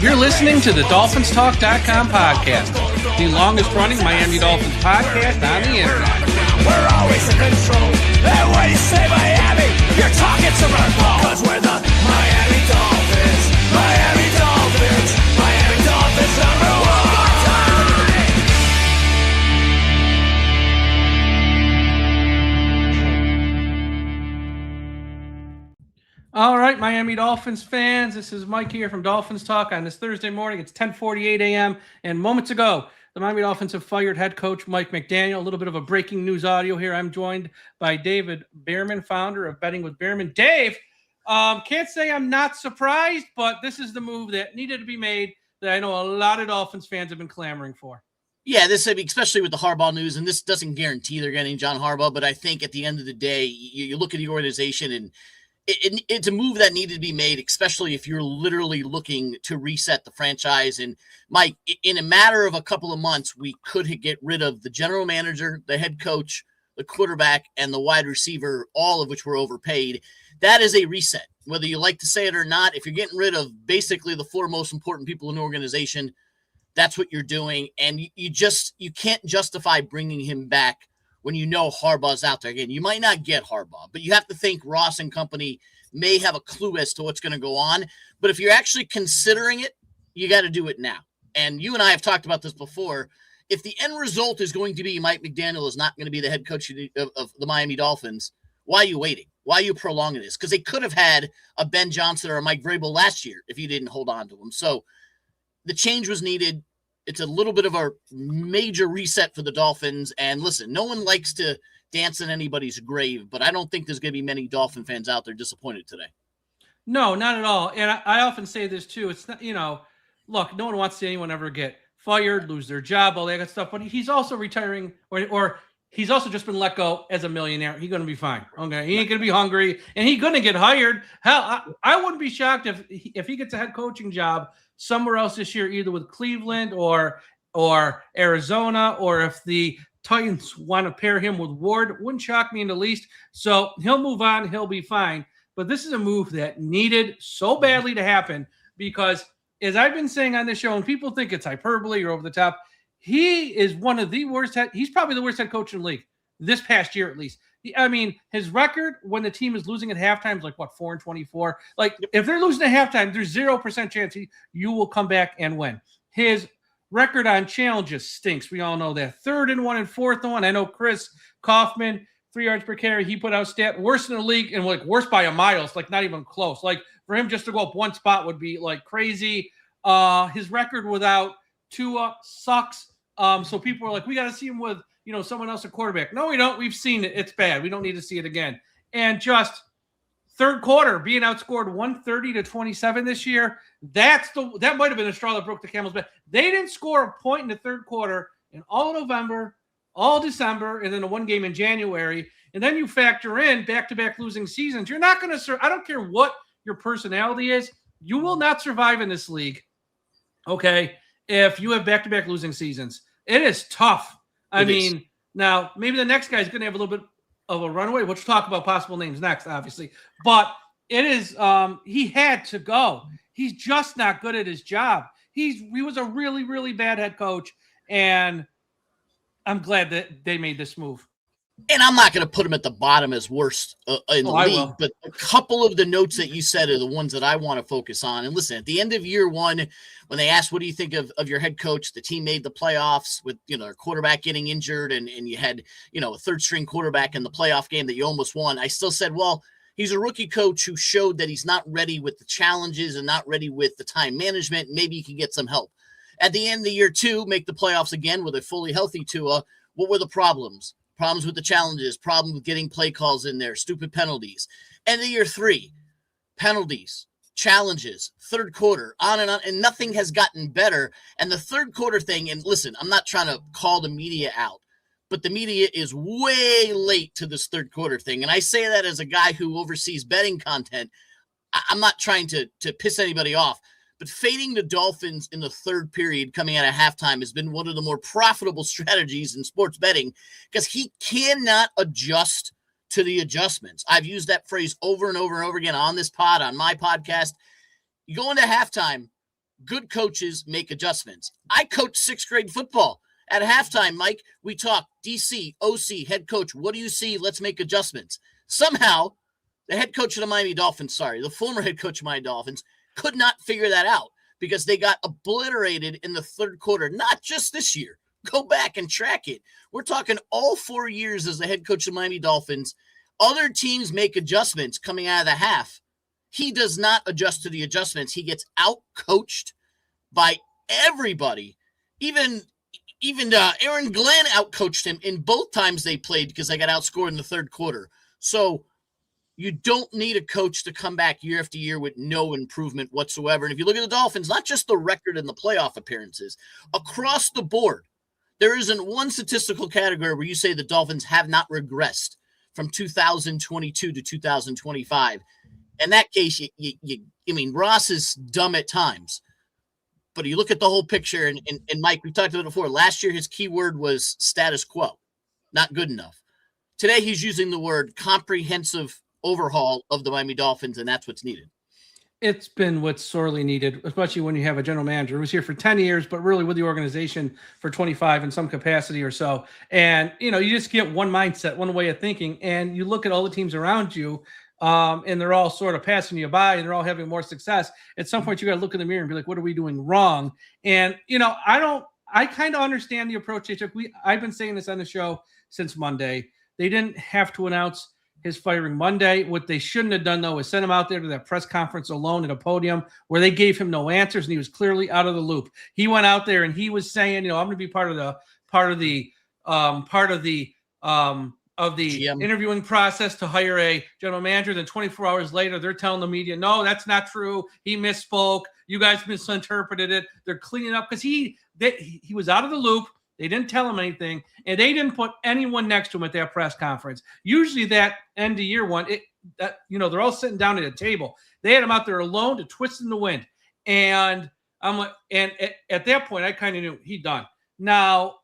You're listening to the DolphinsTalk.com podcast, the longest-running Miami Dolphins podcast on the internet. We're always in control, and when you say Miami, you're talking to Red Bull. 'Cause we're the Miami Dolphins, Miami Dolphins, Miami Dolphins #1. All right, Miami Dolphins fans, this is Mike here from Dolphins Talk on this Thursday morning. It's 10:48 a.m. and moments ago, the Miami Dolphins have fired head coach Mike McDaniel. A little bit of a breaking news audio here. I'm joined by David Behrman, founder of Betting with Behrman. Dave, can't say I'm not surprised, but this is the move that needed to be made that I know a lot of Dolphins fans have been clamoring for. Yeah, especially with the Harbaugh news, and this doesn't guarantee they're getting John Harbaugh, but I think at the end of the day, you look at the organization and it's a move that needed to be made, especially if you're literally looking to reset the franchise. And Mike, in a matter of a couple of months, we could get rid of the general manager, the head coach, the quarterback, and the wide receiver, all of which were overpaid. That is a reset. Whether you like to say it or not, if you're getting rid of basically the four most important people in the organization, that's what you're doing. And you can't justify bringing him back when you know Harbaugh's out there. Again, you might not get Harbaugh, but you have to think Ross and company may have a clue as to what's going to go on. But if you're actually considering it, you got to do it now. And you and I have talked about this before. If the end result is going to be Mike McDaniel is not going to be the head coach of the Miami Dolphins, why are you waiting? Why are you prolonging this? Because they could have had a Ben Johnson or a Mike Vrabel last year if you didn't hold on to him. So the change was needed. It's a little bit of a major reset for the Dolphins. And listen, no one likes to dance in anybody's grave, but I don't think there's going to be many Dolphin fans out there disappointed today. No, not at all. And I often say this too. It's not, look, no one wants to see anyone ever get fired, lose their job, all that good stuff. But he's also retiring or he's also just been let go as a millionaire. He's going to be fine. Okay. He ain't going to be hungry and he's going to get hired. Hell, I wouldn't be shocked if he gets a head coaching job somewhere else this year, either with Cleveland or Arizona, or if the Titans want to pair him with Ward. Wouldn't shock me in the least. So he'll move on. He'll be fine. But this is a move that needed so badly to happen because, as I've been saying on this show, and people think it's hyperbole or over the top, he is one of the worst. He's probably the worst head coach in the league this past year, at least. I mean, his record when the team is losing at halftime is like, 4-24? Like, if they're losing at halftime, there's 0% chance you will come back and win. His record on challenges stinks. We all know that. 3rd and 1 and 4th and 1. I know Chris Kaufman, 3 yards per carry. He put out stat worst in the league and worst by a mile. It's not even close. For him just to go up one spot would be crazy. His record without Tua sucks. So people are we got to see him with someone else a quarterback. No, we don't. We've seen it. It's bad. We don't need to see it again. And just third quarter being outscored 130-27 this year. That might have been a straw that broke the camel's back. They didn't score a point in the third quarter in all of November, all December, and then the one game in January. And then you factor in back-to-back losing seasons. You're not going to I don't care what your personality is. You will not survive in this league, okay, if you have back-to-back losing seasons. It is tough. I mean, now maybe the next guy is going to have a little bit of a runaway. We'll talk about possible names next, obviously. But it is he had to go. He's just not good at his job. He was a really, really bad head coach, and I'm glad that they made this move. And I'm not going to put him at the bottom as worst in the league, but a couple of the notes that you said are the ones that I want to focus on. And listen, at the end of year one, when they asked, what do you think of your head coach? The team made the playoffs with, their quarterback getting injured and you had, a third string quarterback in the playoff game that you almost won. I still said, well, he's a rookie coach who showed that he's not ready with the challenges and not ready with the time management. Maybe he can get some help. At the end of year two, make the playoffs again with a fully healthy Tua. What were the problems? Problems with the challenges, problem with getting play calls in there, stupid penalties. End of year three, penalties, challenges, third quarter, on, and nothing has gotten better. And the third quarter thing, and listen, I'm not trying to call the media out, but the media is way late to this third quarter thing. And I say that as a guy who oversees betting content. I'm not trying to piss anybody off. But fading the Dolphins in the third period coming out of halftime has been one of the more profitable strategies in sports betting because he cannot adjust to the adjustments. I've used that phrase over and over and over again on this pod, on my podcast. You go into halftime, good coaches make adjustments. I coached 6th grade football. At halftime, Mike, we talk DC, OC, head coach. What do you see? Let's make adjustments. Somehow, the head coach of the Miami Dolphins, the former head coach of Miami Dolphins, could not figure that out because they got obliterated in the third quarter, not just this year. Go back and track it. We're talking all 4 years as the head coach of Miami Dolphins. Other teams make adjustments coming out of the half. He does not adjust to the adjustments. He gets out-coached by everybody. Even Aaron Glenn out-coached him in both times they played because they got outscored in the third quarter. So you don't need a coach to come back year after year with no improvement whatsoever. And if you look at the Dolphins, not just the record and the playoff appearances, across the board, there isn't one statistical category where you say the Dolphins have not regressed from 2022 to 2025. In that case, Ross is dumb at times. But you look at the whole picture, and Mike, we've talked about it before. Last year, his key word was status quo, not good enough. Today, he's using the word comprehensive overhaul of the Miami Dolphins, and that's what's needed. It's been what's sorely needed, especially when you have a general manager who was here for 10 years, but really with the organization for 25 in some capacity or so. And, you just get one mindset, one way of thinking, and you look at all the teams around you, and they're all sort of passing you by and they're all having more success. At some point, you got to look in the mirror and be like, what are we doing wrong? And, I kind of understand the approach they took. I've been saying this on the show since Monday. They didn't have to announce his firing Monday. What they shouldn't have done, though, is send him out there to that press conference alone at a podium where they gave him no answers and he was clearly out of the loop. He went out there and he was saying, I'm going to be part of the GM interviewing process to hire a general manager. Then 24 hours later, they're telling the media, no, that's not true. He misspoke. You guys misinterpreted it. They're cleaning up because he was out of the loop. They didn't tell him anything, and they didn't put anyone next to him at that press conference. Usually that end of year one, they're all sitting down at a table. They had him out there alone to twist in the wind. And I'm like, and at that point, I kind of knew he'd done. Now,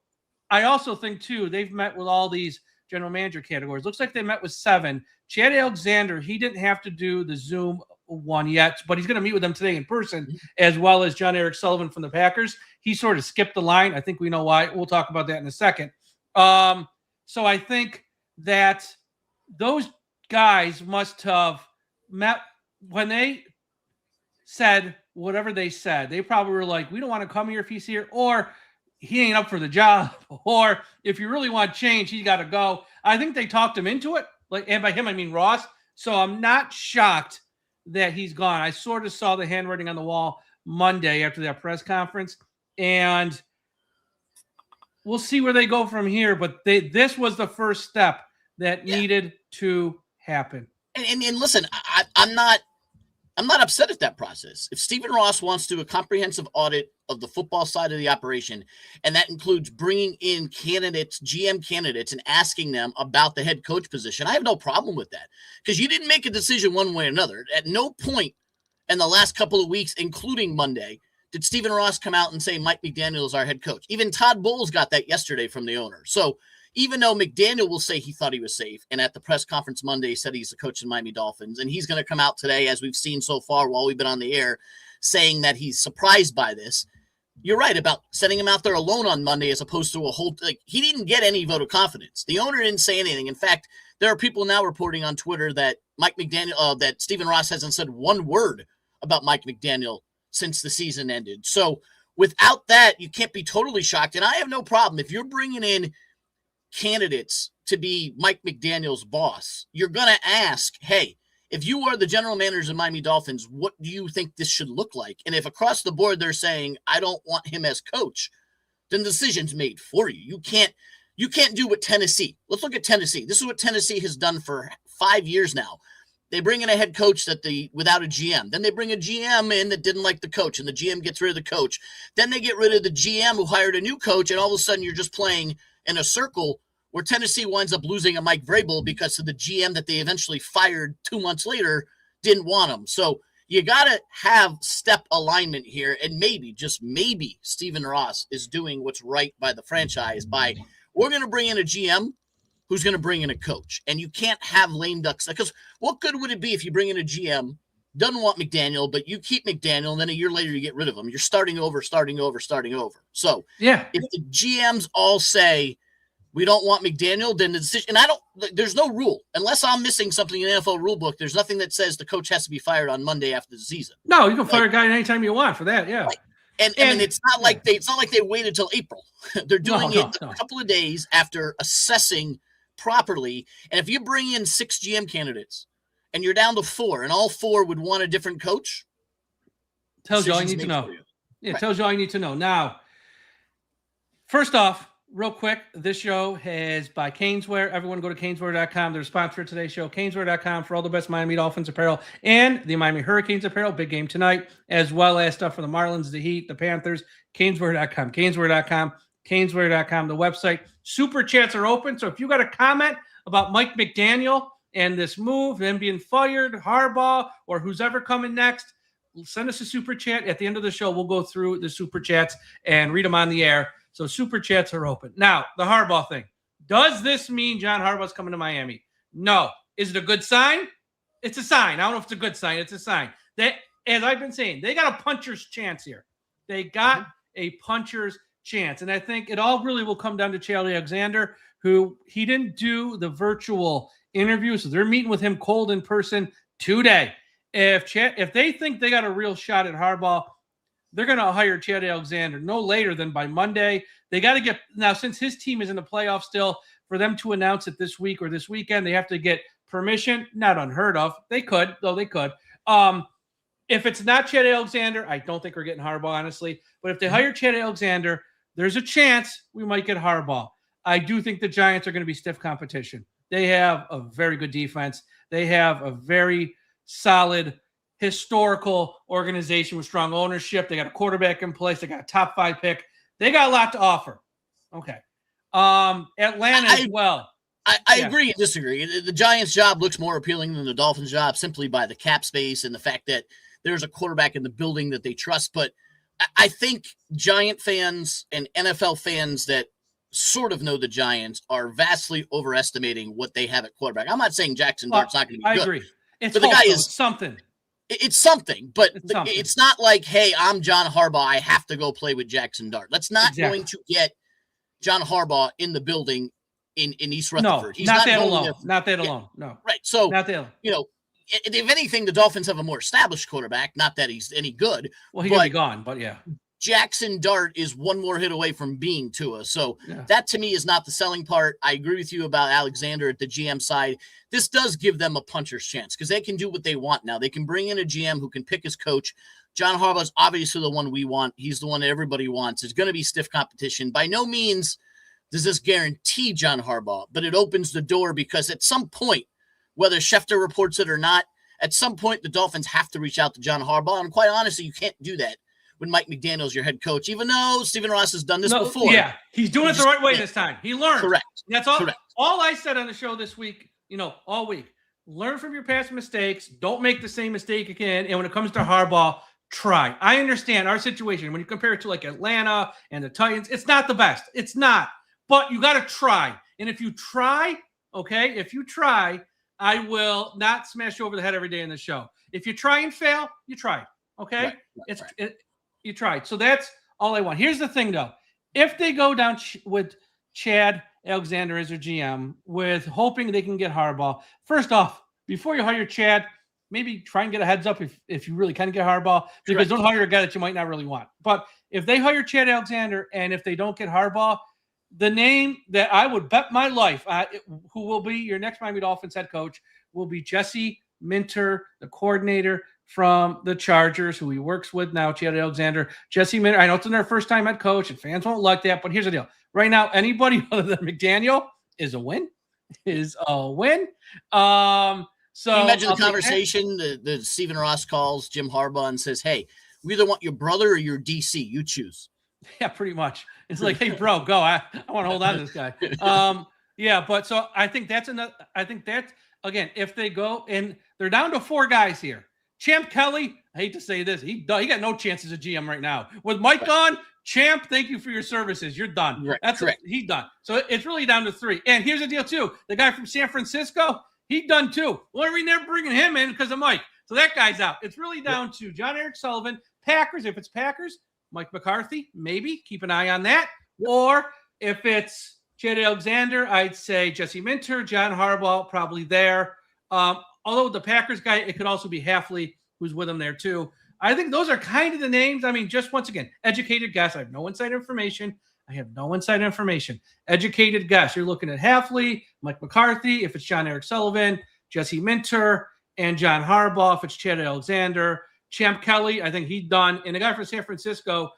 I also think, too, they've met with all these general manager categories. Looks like they met with 7. Chad Alexander, he didn't have to do the Zoom one yet, but he's going to meet with them today in person, as well as John Eric Sullivan from the Packers. He sort of skipped the line. I think we know why. We'll talk about that in a second. So I think that those guys must have met when they said whatever they said. They probably were like, we don't want to come here if he's here, or he ain't up for the job, or if you really want change, he's got to go. I think they talked him into it. And by him, I mean Ross. So I'm not shocked that he's gone. I sort of saw the handwriting on the wall Monday after that press conference, and we'll see where they go from here. But this was the first step that needed to happen. And listen, I'm not upset at that process. If Stephen Ross wants to do a comprehensive audit of the football side of the operation, and that includes bringing in candidates, GM candidates, and asking them about the head coach position, I have no problem with that, because you didn't make a decision one way or another. At no point in the last couple of weeks, including Monday, did Stephen Ross come out and say Mike McDaniel is our head coach. Even Todd Bowles got that yesterday from the owner. So even though McDaniel will say he thought he was safe, and at the press conference Monday said he's the coach of the Miami Dolphins, and he's going to come out today, as we've seen so far while we've been on the air, saying that he's surprised by this. You're right about sending him out there alone on Monday as opposed to a whole – he didn't get any vote of confidence. The owner didn't say anything. In fact, there are people now reporting on Twitter that Mike McDaniel that Stephen Ross hasn't said one word about Mike McDaniel since the season ended. So without that, you can't be totally shocked. And I have no problem. If you're bringing in candidates to be Mike McDaniel's boss, you're going to ask, hey, if you are the general manager of Miami Dolphins, what do you think this should look like? And if across the board they're saying, I don't want him as coach, then the decision's made for you. You can't do what Tennessee. Let's look at Tennessee. This is what Tennessee has done for 5 years now. They bring in a head coach without a GM. Then they bring a GM in that didn't like the coach, and the GM gets rid of the coach. Then they get rid of the GM who hired a new coach, and all of a sudden you're just playing in a circle where Tennessee winds up losing a Mike Vrabel because of the GM that they eventually fired 2 months later didn't want him. So you got to have step alignment here, and maybe, just maybe, Stephen Ross is doing what's right by the franchise by, we're going to bring in a GM who's going to bring in a coach. And you can't have lame ducks, because what good would it be if you bring in a GM doesn't want McDaniel, but you keep McDaniel, and then a year later you get rid of him. You're starting over. So Yeah. if the GMs all say, we don't want McDaniel, then the decision, and there's no rule. Unless I'm missing something in the NFL rule book, there's nothing that says the coach has to be fired on Monday after the season. No, you can fire a guy anytime you want for that. Yeah. Right. And it's not like they waited till April. They're doing it a couple of days after assessing properly. And if you bring in 6 GM candidates and you're down to 4, and all 4 would want a different coach, tells you all you need to know. Yeah, right. Tells you all you need to know. Now, first off, real quick, this show is by Caneswear. Everyone go to caneswear.com. They're a sponsor of today's show. Caneswear.com for all the best Miami Dolphins apparel and the Miami Hurricanes apparel. Big game tonight, as well as stuff for the Marlins, the Heat, the Panthers. Caneswear.com. Caneswear.com. Caneswear.com, the website. Super chats are open. So if you got a comment about Mike McDaniel and this move, them being fired, Harbaugh, or who's ever coming next, send us a super chat. At the end of the show, we'll go through the super chats and read them on the air. So super chats are open. Now, the Harbaugh thing. Does this mean John Harbaugh's coming to Miami? No. Is it a good sign? It's a sign. I don't know if it's a good sign. It's a sign. That, as I've been saying, they got a puncher's chance here. They got a puncher's chance. And I think it all really will come down to Chad Alexander, who he didn't do the virtual interview. So they're meeting with him cold in person today. If they think they got a real shot at Harbaugh, they're going to hire Chad Alexander no later than by Monday. They got to get now, since his team is in the playoffs still, for them to announce it this week or this weekend, they have to get permission. Not unheard of. They could, though they could. If it's not Chad Alexander, I don't think we're getting Harbaugh, honestly. But if they hire Chad Alexander, there's a chance we might get Harbaugh. I do think the Giants are going to be stiff competition. They have a very good defense. They have a very solid historical organization with strong ownership. They got a quarterback in place. They got a top 5 pick. They got a lot to offer. Okay. Atlanta as well. I agree and disagree. The Giants' job looks more appealing than the Dolphins' job simply by the cap space and the fact that there's a quarterback in the building that they trust. But I think Giant fans and NFL fans that sort of know the Giants are vastly overestimating what they have at quarterback. I'm not saying Jackson Dart's not going to be good. I agree. But the guy is something. It's something, but it's not like, hey, I'm John Harbaugh. I have to go play with Jackson Dart. That's not going to get John Harbaugh in the building in East Rutherford. No, he's not that alone. Not that alone. No. Right. So, not that alone. If anything, the Dolphins have a more established quarterback. Not that he's any good. Well, he's going to be gone, but yeah. Jackson Dart is one more hit away from being Tua. So that to me is not the selling part. I agree with you about Alexander at the GM side. This does give them a puncher's chance because they can do what they want now. They can bring in a GM who can pick his coach. John Harbaugh's obviously the one we want. He's the one that everybody wants. It's going to be stiff competition. By no means does this guarantee John Harbaugh, but it opens the door because at some point, whether Schefter reports it or not, at some point the Dolphins have to reach out to John Harbaugh. And quite honestly, you can't do that when Mike McDaniel's your head coach, even though Stephen Ross has done this before. Yeah, he's doing it the right way this time. He learned. Correct. That's all. Correct. All I said on the show this week, all week. Learn from your past mistakes. Don't make the same mistake again. And when it comes to Harbaugh, try. I understand our situation. When you compare it to like Atlanta and the Titans, it's not the best. It's not. But you got to try. And if you try, I will not smash you over the head every day in the show. If you try and fail, you tried. Okay? You tried. So that's all I want. Here's the thing, though. If they go down with Chad Alexander as their GM, with hoping they can get Harbaugh, first off, before you hire Chad, maybe try and get a heads up if you really can get Harbaugh, because don't hire a guy that you might not really want. But if they hire Chad Alexander and if they don't get Harbaugh, the name that I would bet my life who will be your next Miami Dolphins head coach will be Jesse Minter, the coordinator from the Chargers, who he works with now, Chad Alexander. Jesse Minter, I know it's their first time head coach, and fans won't like that, but here's the deal. Right now, anybody other than McDaniel is a win. So can you imagine the conversation that Stephen Ross calls Jim Harbaugh and says, hey, we either want your brother or your DC. You choose. Yeah, pretty much. It's like, hey, bro, go. I want to hold on to this guy. But so I think that's again, if they go and they're down to 4 guys here. Champ Kelly, I hate to say this, he got no chance as a GM right now. With Mike gone, Champ, thank you for your services. You're done. Right. That's correct. He's done. So it's really down to 3. And here's the deal, too. The guy from San Francisco, he's done, too. Well, we're never bringing him in because of Mike. So that guy's out. It's really down to John Eric Sullivan, Packers. If it's Packers, Mike McCarthy, maybe keep an eye on that. Or if it's Chad Alexander, I'd say Jesse Minter, John Harbaugh, probably there. Although the Packers guy, it could also be Halfley, who's with him there too. I think those are kind of the names. I mean, just once again, educated guess. I have no inside information. Educated guess. You're looking at Halfley, Mike McCarthy. If it's John Eric Sullivan, Jesse Minter, and John Harbaugh. If it's Chad Alexander, Champ Kelly, I think he's done. And the guy from San Francisco,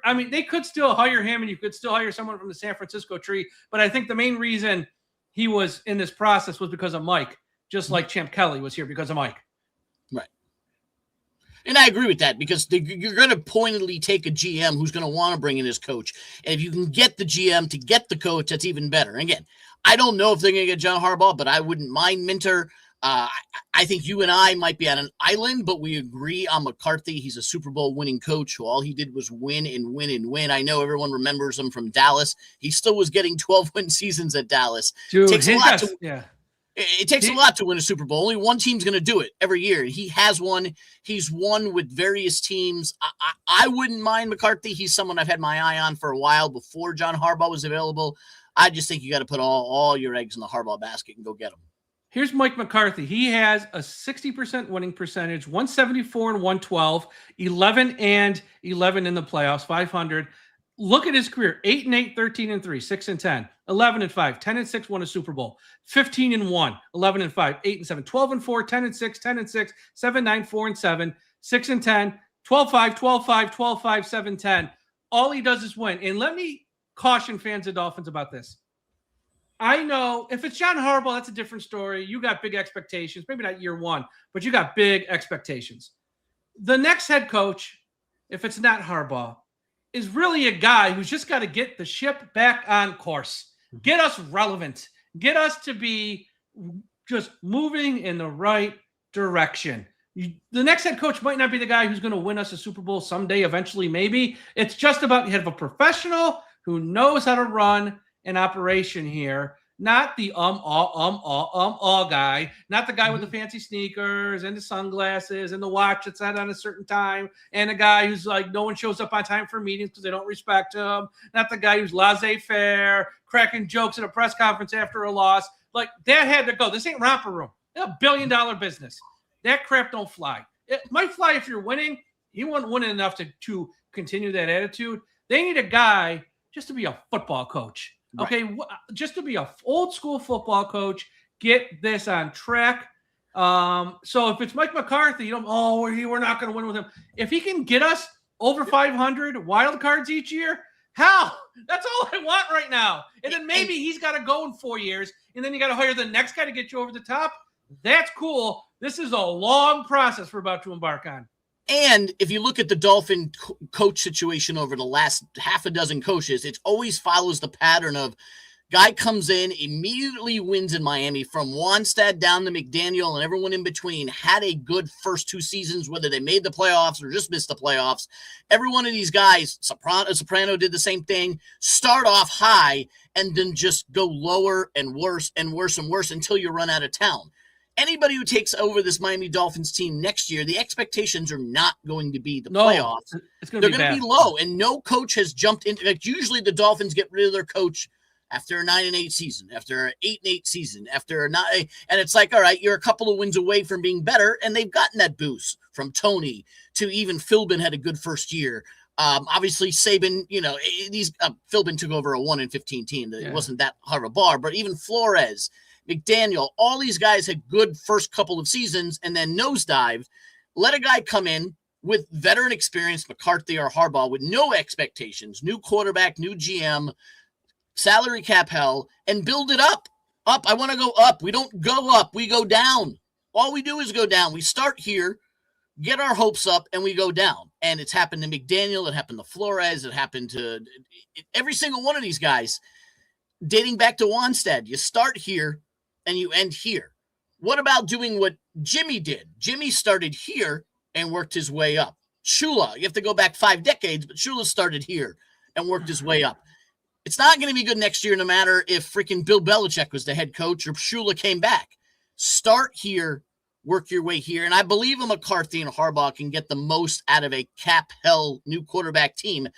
I mean, they could still hire him, and you could still hire someone from the San Francisco tree. But I think the main reason he was in this process was because of Mike, just like Champ Kelly was here because of Mike. Right. And I agree with that because you're going to pointedly take a GM who's going to want to bring in his coach. And if you can get the GM to get the coach, that's even better. And again, I don't know if they're going to get John Harbaugh, but I wouldn't mind Minter. I think you and I might be on an island, but we agree on McCarthy. He's a Super Bowl winning coach who all he did was win and win and win. I know everyone remembers him from Dallas. He still was getting 12-win seasons at Dallas. Dude, it takes a lot to win a Super Bowl. Only one team's going to do it every year. He has won. He's won with various teams. I wouldn't mind McCarthy. He's someone I've had my eye on for a while before John Harbaugh was available. I just think you got to put all your eggs in the Harbaugh basket and go get him. Here's Mike McCarthy. He has a 60% winning percentage, 174 and 112, 11 and 11 in the playoffs, 500. Look at his career: 8 and 8, 13 and 3, 6 and 10, 11 and 5, 10 and 6, won a Super Bowl, 15 and 1, 11 and 5, 8 and 7, 12 and 4, 10 and 6, 10 and 6, 7, 9, 4 and 7, 6 and 10, 12, 5, 12, 5, 12, 5, 7, 10. All he does is win. And let me caution fans of Dolphins about this. I know if it's John Harbaugh, that's a different story. You got big expectations, maybe not year one, but you got big expectations. The next head coach, if it's not Harbaugh, is really a guy who's just got to get the ship back on course, get us relevant, get us to be just moving in the right direction. The next head coach might not be the guy who's going to win us a Super Bowl someday, eventually, maybe. It's just about you have a professional who knows how to run an operation here, not the guy, not the guy with the fancy sneakers and the sunglasses and the watch that's not on a certain time, and the guy who's like no one shows up on time for meetings because they don't respect him, not the guy who's laissez-faire, cracking jokes at a press conference after a loss. Like, that had to go. This ain't Romper Room. It's a billion-dollar business. That crap don't fly. It might fly if you're winning. You wouldn't win enough to continue that attitude. They need a guy just to be a football coach. Okay, right. Just to be a old school football coach, get this on track. So if it's Mike McCarthy, we're not going to win with him. If he can get us over 500 wild cards each year, hell, that's all I want right now. And then maybe he's got to go in 4 years, and then you got to hire the next guy to get you over the top. That's cool. This is a long process we're about to embark on. And if you look at the Dolphin coach situation over the last half a dozen coaches, it always follows the pattern of guy comes in, immediately wins in Miami, from Wannstedt down to McDaniel and everyone in between, had a good first 2 seasons, whether they made the playoffs or just missed the playoffs. Every one of these guys, Soprano did the same thing, start off high and then just go lower and worse and worse and worse until you run out of town. Anybody who takes over this Miami Dolphins team next year, the expectations are not going to be the playoffs. They're going to be low, and no coach has jumped into. Like, usually the Dolphins get rid of their coach after a 9-8 season, after an 8-8 season, after a 9, and it's like, all right, you're a couple of wins away from being better, and they've gotten that boost from Tony to even Philbin had a good first year. Obviously Saban, Philbin took over a 1-15 team. It wasn't that hard of a bar, but even Flores, McDaniel, all these guys had good first couple of seasons and then nosedived. Let a guy come in with veteran experience, McCarthy or Harbaugh, with no expectations, new quarterback, new GM, salary cap hell, and build it up. I want to go up. We don't go up. We go down. All we do is go down. We start here, get our hopes up, and we go down. And it's happened to McDaniel. It happened to Flores. It happened to every single one of these guys. Dating back to Wannstedt, you start here and you end here. What about doing what Jimmy did? Jimmy started here and worked his way up. Shula, you have to go back 5 decades, but Shula started here and worked his way up. It's not going to be good next year, no matter if freaking Bill Belichick was the head coach or Shula came back. Start here, work your way here. And I believe a McCarthy and Harbaugh can get the most out of a cap hell new quarterback team.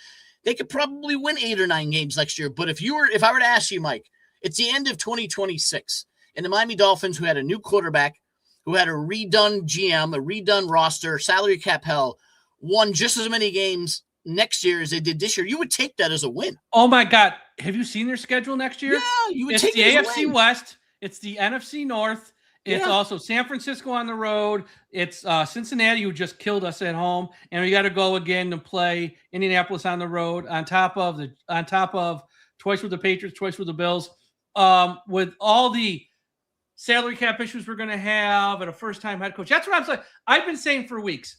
They could probably win 8 or 9 games next year. But if I were to ask you, Mike, it's the end of 2026, and the Miami Dolphins, who had a new quarterback, who had a redone GM, a redone roster, salary cap hell, won just as many games next year as they did this year, you would take that as a win. Oh my God. Have you seen their schedule next year? Yeah, you would it's take the it as a AFC win. West. It's the NFC North. It's also San Francisco on the road. It's Cincinnati, who just killed us at home, and we got to go again to play Indianapolis on the road. On top of twice with the Patriots, twice with the Bills. With all the salary cap issues we're going to have and a first-time head coach, that's what I'm saying. I've been saying for weeks.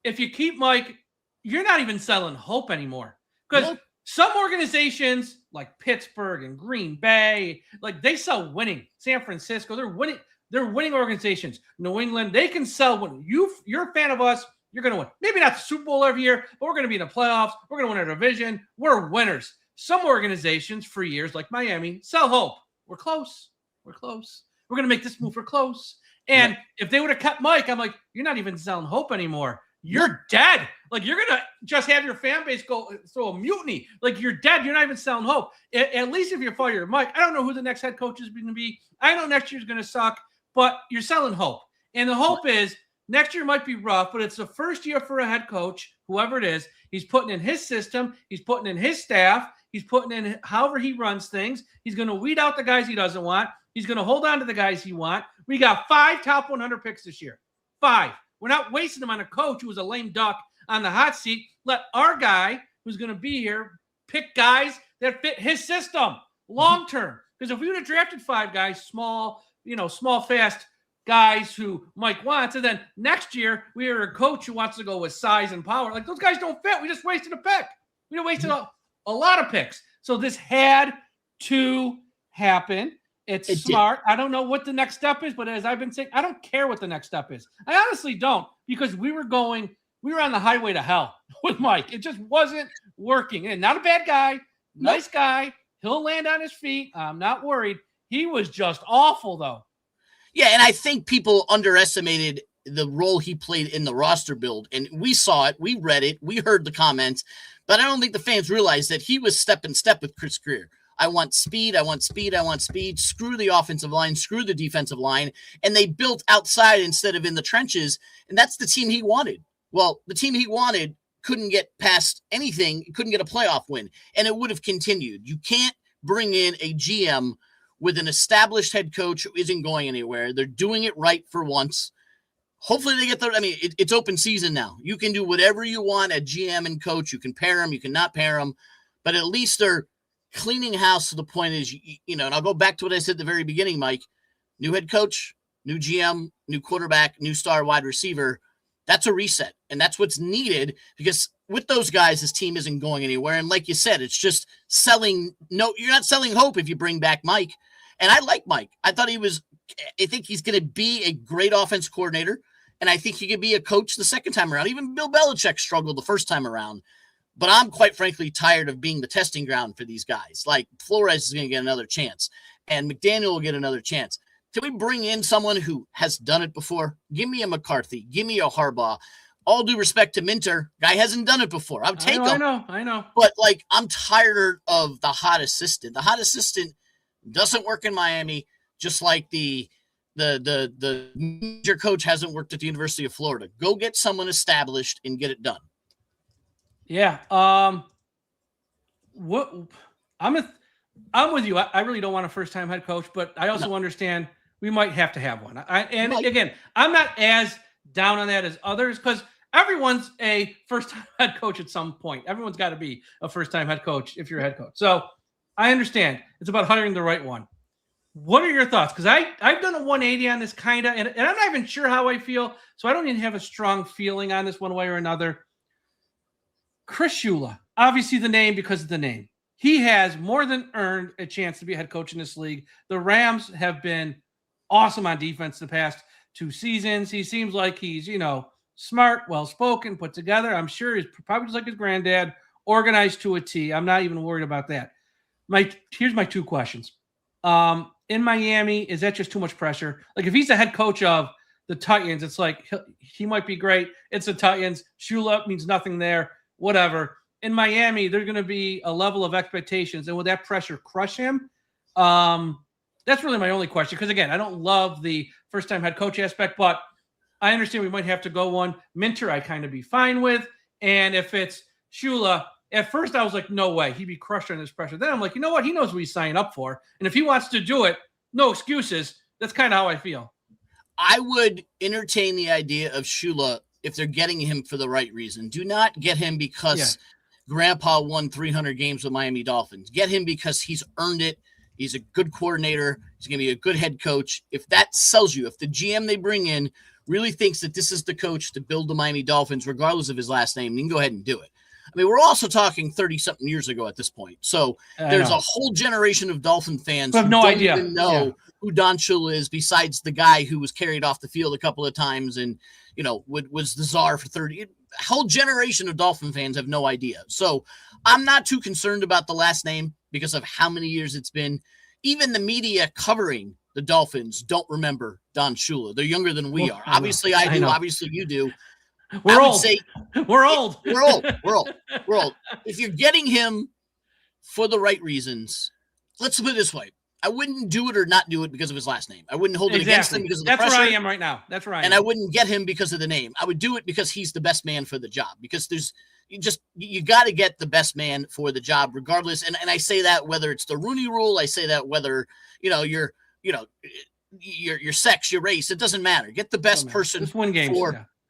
If you keep Mike, you're not even selling hope anymore, because some organizations like Pittsburgh and Green Bay, like they sell winning. San Francisco, they're winning. They're winning organizations. New England, they can sell winning. You're a fan of us, you're going to win. Maybe not the Super Bowl every year, but we're going to be in the playoffs. We're going to win our division. We're winners. Some organizations for years, like Miami, sell hope. We're close. We're close. We're going to make this move. We're close. And if they would have kept Mike, I'm like, you're not even selling hope anymore. You're dead. Like, you're going to just have your fan base go throw a mutiny. Like, you're dead. You're not even selling hope. At least if you fire Mike, I don't know who the next head coach is going to be. I know next year's going to suck, but you're selling hope. And the hope is next year might be rough, but it's the first year for a head coach, whoever it is. He's putting in his system. He's putting in his staff. He's putting in however he runs things. He's going to weed out the guys he doesn't want. He's going to hold on to the guys he wants. We got 5 top 100 picks this year. 5. We're not wasting them on a coach who was a lame duck on the hot seat. Let our guy who's going to be here pick guys that fit his system long term. Because if we would have drafted 5 guys, small, fast guys who Mike wants, and then next year we are a coach who wants to go with size and power, like those guys don't fit. We just wasted a pick. We wasted a lot of picks. So this had to happen. It's smart. I don't know what the next step is, but as I've been saying, I don't care what the next step is. I honestly don't, because we were on the highway to hell with Mike. It just wasn't working. And not a bad guy, nice guy. He'll land on his feet. I'm not worried. He was just awful, though. Yeah, and I think people underestimated the role he played in the roster build. And we saw it. We read it. We heard the comments. But I don't think the fans realized that he was step in step with Chris Greer. I want speed. I want speed. I want speed. Screw the offensive line. Screw the defensive line. And they built outside instead of in the trenches. And that's the team he wanted. Well, the team he wanted couldn't get past anything, couldn't get a playoff win, and it would have continued. You can't bring in a GM with an established head coach who isn't going anywhere. They're doing it right for once. Hopefully they get it's open season now. You can do whatever you want at GM and coach. You can pair them, you can not pair them, but at least they're cleaning house to the point is, and I'll go back to what I said at the very beginning, Mike. New head coach, new GM, new quarterback, new star wide receiver. That's a reset, and that's what's needed, because with those guys, this team isn't going anywhere. And like you said, it's just selling. No, you're not selling hope if you bring back Mike. And I like Mike. I think he's going to be a great offense coordinator, and I think he could be a coach the second time around. Even Bill Belichick struggled the first time around. But I'm quite frankly tired of being the testing ground for these guys. Like Flores is going to get another chance, and McDaniel will get another chance. Can we bring in someone who has done it before? Give me a McCarthy. Give me a Harbaugh. All due respect to Minter, guy hasn't done it before. I'll take him. I know. But I'm tired of the hot assistant. The hot assistant doesn't work in Miami, just like the major coach hasn't worked at the University of Florida. Go get someone established and get it done. Yeah. I'm with you. I really don't want a first-time head coach, but I also understand we might have to have one. Again, I'm not as down on that as others, because everyone's a first-time head coach at some point. Everyone's got to be a first-time head coach if you're a head coach. So I understand. It's about hiring the right one. What are your thoughts? Because I've done a 180 on this kind of, and I'm not even sure how I feel, so I don't even have a strong feeling on this one way or another. Chris Shula, obviously the name because of the name. He has more than earned a chance to be a head coach in this league. The Rams have been awesome on defense the past 2 seasons. He seems like he's, smart, well-spoken, put together. I'm sure he's probably just like his granddad, organized to a T. I'm not even worried about that. Here's my 2 questions. In Miami, is that just too much pressure? Like, if he's the head coach of the Titans, it's like he might be great. It's the Titans. Shula means nothing there. Whatever. In Miami, there's going to be a level of expectations, and will that pressure crush him? That's really my only question. Because again, I don't love the first-time head coach aspect, but I understand we might have to go one. Minter, I kind of be fine with. And if it's Shula, at first I was like, no way, he'd be crushed under this pressure. Then I'm like, you know what? He knows what he's signing up for. And if he wants to do it, no excuses. That's kind of how I feel. I would entertain the idea of Shula if they're getting him for the right reason. Do not get him because Grandpa won 300 games with Miami Dolphins. Get him because he's earned it. He's a good coordinator. He's going to be a good head coach. If that sells you, if the GM they bring in really thinks that this is the coach to build the Miami Dolphins, regardless of his last name, you can go ahead and do it. I mean, we're also talking 30-something years ago at this point. So there's a whole generation of Dolphin fans who don't even know who Don Shula is, besides the guy who was carried off the field a couple of times and, you know, was the czar for 30. A whole generation of Dolphin fans have no idea. So I'm not too concerned about the last name because of how many years it's been. Even the media covering the Dolphins don't remember Don Shula. They're younger than we are. Obviously, I do. Obviously, you do. We're old. We're old. We're old. We're old. We're old. If you're getting him for the right reasons, let's put it this way. I wouldn't do it or not do it because of his last name. I wouldn't hold it against him because of the pressure. That's where I am right now. That's right. And I wouldn't get him because of the name. I would do it because he's the best man for the job. Because you got to get the best man for the job, regardless. And I say that whether it's the Rooney Rule, I say that whether your sex, your race, it doesn't matter. Get the best person for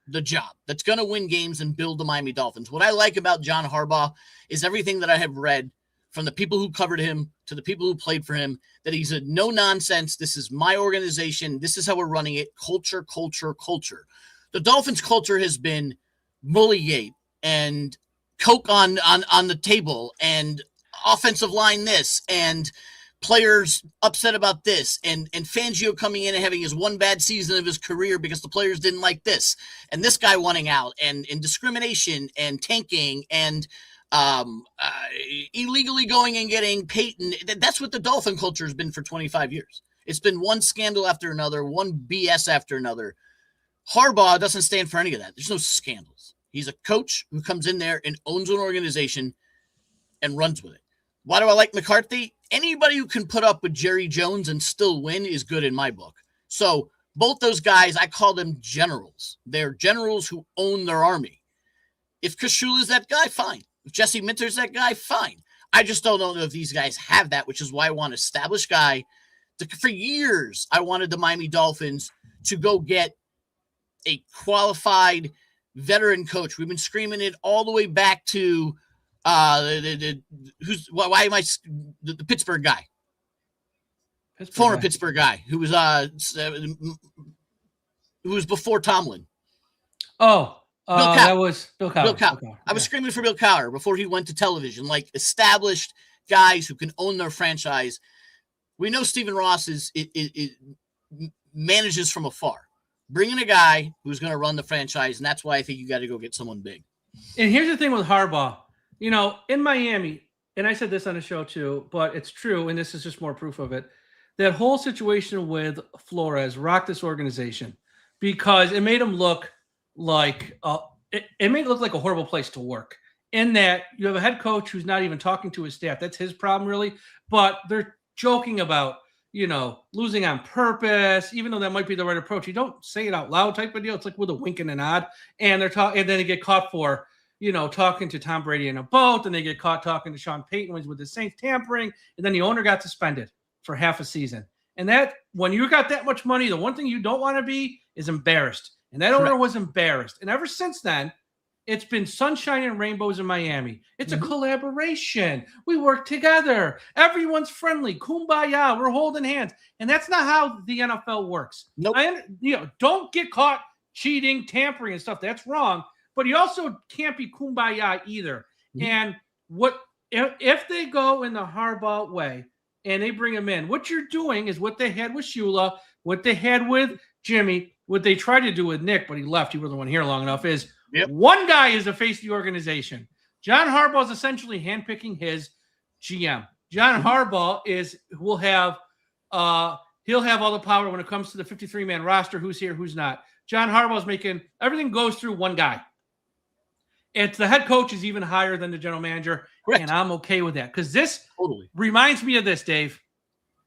the job that's going to win games and build the Miami Dolphins. What I like about John Harbaugh is everything that I have read from the people who covered him to the people who played for him, that he's a no nonsense. This is my organization. This is how we're running it. Culture, culture, culture. The Dolphins culture has been bully and Coke on the table and offensive line this and players upset about this and Fangio coming in and having his one bad season of his career because the players didn't like this and this guy wanting out and discrimination and tanking and illegally going and getting Peyton. That's what the Dolphin culture has been for 25 years. It's been one scandal after another, one BS after another. Harbaugh doesn't stand for any of that. There's no scandals. He's a coach who comes in there and owns an organization and runs with it. Why do I like McCarthy? Anybody who can put up with Jerry Jones and still win is good in my book. So both those guys, I call them generals. They're generals who own their army. If Kashul is that guy, fine. If Jesse Minter's that guy, fine. I just don't know if these guys have that, which is why I want an established guy. For years, I wanted the Miami Dolphins to go get a qualified veteran coach. We've been screaming it all the way back to the Pittsburgh guy, former Pittsburgh guy who was before Tomlin. That was Bill Cowher. Bill Cowher. I was screaming for Bill Cowher before he went to television, like established guys who can own their franchise. We know Stephen Ross is manages from afar. Bring in a guy who's going to run the franchise, and that's why I think you got to go get someone big. And here's the thing with Harbaugh. You know, in Miami, and I said this on the show too, but it's true, and this is just more proof of it, that whole situation with Flores rocked this organization because it made him look like it made it look like a horrible place to work, in that you have a head coach who's not even talking to his staff. That's his problem, really. But they're joking about, losing on purpose, even though that might be the right approach. You don't say it out loud type of deal. It's like with a wink and a nod. And they're talking, and then they get caught for, talking to Tom Brady in a boat, and they get caught talking to Sean Payton when he's with the Saints tampering, and then the owner got suspended for half a season. And that, when you got that much money, the one thing you don't want to be is embarrassed. And that owner was embarrassed. And ever since then, it's been sunshine and rainbows in Miami. It's a collaboration. We work together. Everyone's friendly. Kumbaya. We're holding hands. And that's not how the NFL works. Nope. Don't get caught cheating, tampering, and stuff. That's wrong. But you also can't be kumbaya either. And if they go in the Harbaugh way and they bring him in, what you're doing is what they had with Shula, what they had with Jimmy, what they tried to do with Nick, but he left. He wasn't here long enough. Is one guy is the face of the organization. John Harbaugh is essentially handpicking his GM. John Harbaugh will have He'll have all the power when it comes to the 53-man roster, who's here, who's not. John Harbaugh's making everything goes through one guy. And the head coach is even higher than the general manager. Correct. And I'm okay with that. Because this Totally reminds me of this, Dave.